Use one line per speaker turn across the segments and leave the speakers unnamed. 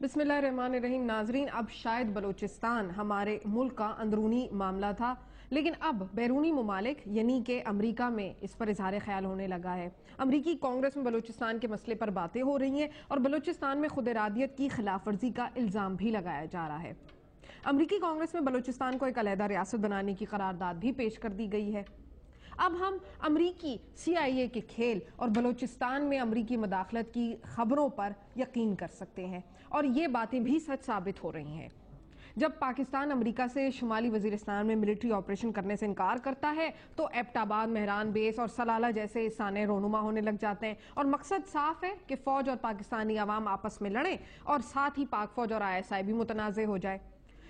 बिस्मिल्लाहिर्रहमानिर्रहीम। नाजरीन, अब शायद बलूचिस्तान हमारे मुल्क का अंदरूनी मामला था, लेकिन अब बैरूनी ममालिक यानी कि अमरीका में इस पर इजहार ख्याल होने लगा है। अमरीकी कांग्रेस में बलूचिस्तान के मसले पर बातें हो रही हैं और बलूचिस्तान में खुद इरादियत की खिलाफ वर्जी का इल्ज़ाम भी लगाया जा रहा है। अमरीकी कांग्रेस में बलूचिस्तान को एक अलहदा रियासत बनाने की करारदाद भी पेश कर दी गई है। अब हम अमरीकी CIA के खेल और बलूचिस्तान में अमरीकी मदाखलत की खबरों पर यकीन कर सकते हैं, और ये बातें भी सच साबित हो रही हैं। जब पाकिस्तान अमरीका से शुमाली वजीरिस्तान में मिलिट्री ऑपरेशन करने से इनकार करता है तो एबटाबाद, मेहरान बेस और सलाला जैसे साने रोनुमा होने लग जाते हैं, और मकसद साफ है कि फौज और पाकिस्तानी अवाम आपस में लड़ें और साथ ही पाक फौज और ISI भी मुतनाज़े हो जाए।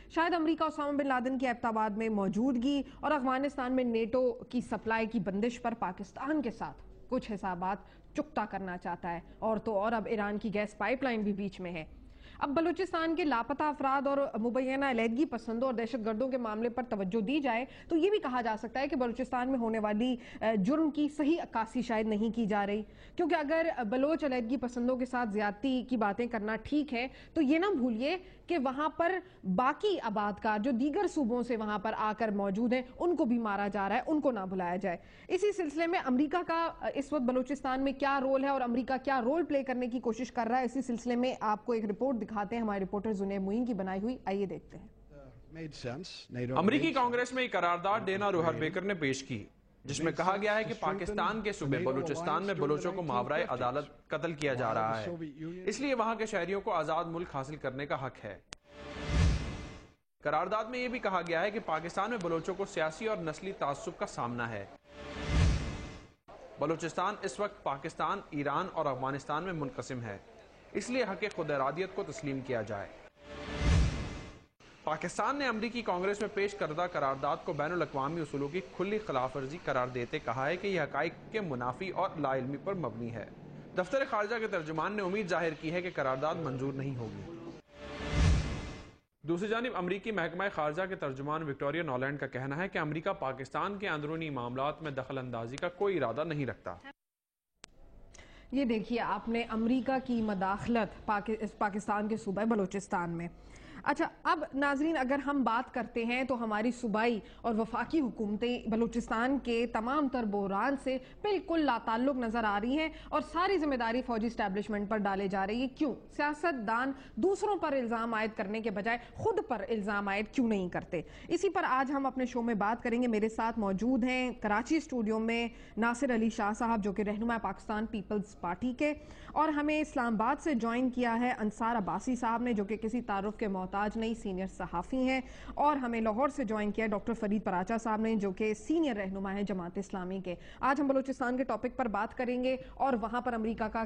शायद अमरीका ओसामा बिन लादेन की एबटाबाद में मौजूदगी और अफगानिस्तान में नेटो की सप्लाई की बंदिश पर पाकिस्तान के साथ कुछ हिसाबात चुकता करना चाहता है, और तो और अब ईरान की गैस पाइपलाइन भी बीच में है। अब बलूचिस्तान के लापता अफराद और मुबैना अलहदगी पसंदों और दहशतगर्दों के मामले पर तवज्जो दी जाए तो ये भी कहा जा सकता है कि बलूचिस्तान में होने वाली जुर्म की सही अक्कासी शायद नहीं की जा रही, क्योंकि अगर बलोच अलहदगी पसंदों के साथ ज्यादती की बातें करना ठीक है तो ये ना भूलिए कि वहां पर बाकी आबादकार जो दीगर सूबों से वहां पर आकर मौजूद हैं उनको भी मारा जा रहा है, उनको ना भुलाया जाए। इसी सिलसिले में अमरीका का इस वक्त बलूचिस्तान में क्या रोल है और अमरीका क्या रोल प्ले करने की कोशिश कर रहा है, इसी सिलसिले में आपको एक रिपोर्ट दिखाते हैं हमारे रिपोर्टर जुनैब मुईन की बनाई हुई। आइए देखते हैं।
अमरीकी कांग्रेस में एक करारदाद डेना रूहर बेकर ने पेश की, जिसमें कहा गया है कि पाकिस्तान के सूबे बलूचिस्तान में बलूचों को मावराए अदालत कत्ल किया जा रहा है, इसलिए वहां के शहरियों को आजाद मुल्क हासिल करने का हक है। करारदाद में यह भी कहा गया है कि पाकिस्तान में बलूचों को सियासी और नस्ली तासुब का सामना है। बलूचिस्तान इस वक्त पाकिस्तान, ईरान और अफगानिस्तान में मुनकसिम है, इसलिए हक खुद इरादियत को तस्लीम किया जाए। पाकिस्तान ने अमरीकी कांग्रेस में पेश करदा करारदाद को बैनुल अक़वामी उसूलों की खुली खिलाफ वर्जी करार देते कहा है कि यह हकाइक के मुनाफी और लाइल्मी पर मबनी है। दफ्तर खारजा के तर्जुमान ने उम्मीद जाहिर की है कि करारदाद मंजूर नहीं होगी। दूसरी जानिब अमरीकी महकमा खारजा के तर्जुमान विक्टोरिया नॉलैंड का कहना है कि अमरीका पाकिस्तान के अंदरूनी मामलात में दखल अंदाजी का कोई इरादा नहीं रखता।
ये देखिए आपने अमरीका की मदाखलत पाकिस्तान के सूबे बलूचिस्तान में। अच्छा, अब नाजरीन अगर हम बात करते हैं तो हमारी सूबाई और वफाकी हुकूमतें बलूचिस्तान के तमाम तर बहरान से बिल्कुल लाताल्लुक नजर आ रही हैं और सारी जिम्मेदारी फौजी स्टैब्लिशमेंट पर डाले जा रही है। क्यों? सियासतदान दूसरों पर इल्जाम आयद करने के बजाय खुद पर इल्जाम आयद क्यों नहीं करते? इसी पर आज हम अपने शो में बात करेंगे। मेरे साथ मौजूद हैं कराची स्टूडियो में नासिर अली शाह साहब, जो कि रहनुमा पाकिस्तान पीपल्स पार्टी के, और हमें इस्लामाबाद से ज्वाइन किया है अंसार अब्बासी साहब ने, जो कि किसी तारुफ के मोहताज नहीं, सीनियर सहाफ़ी हैं, और हमें लाहौर से ज्वाइन किया डॉक्टर फरीद पराचा साहब ने, जो कि सीनियर रहनुमा है जमात इस्लामी के। आज हम बलूचिस्तान के टॉपिक पर बात करेंगे और वहां पर अमेरिका का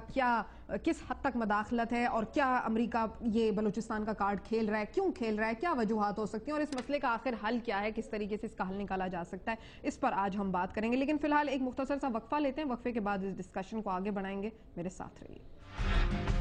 किस हद तक मदाखलत है और क्या अमेरिका ये बलूचिस्तान का कार्ड खेल रहा है, क्यों खेल रहा है, क्या वजूहात हो सकती हैं और इस मसले का आखिर हल क्या है, किस तरीके से इसका हल निकाला जा सकता है, इस पर आज हम बात करेंगे। लेकिन फिलहाल एक मुख्तसर सा वक्फा लेते हैं, वक्फे के बाद इस डिस्कशन को आगे बढ़ाएंगे। मेरे साथ रहिए।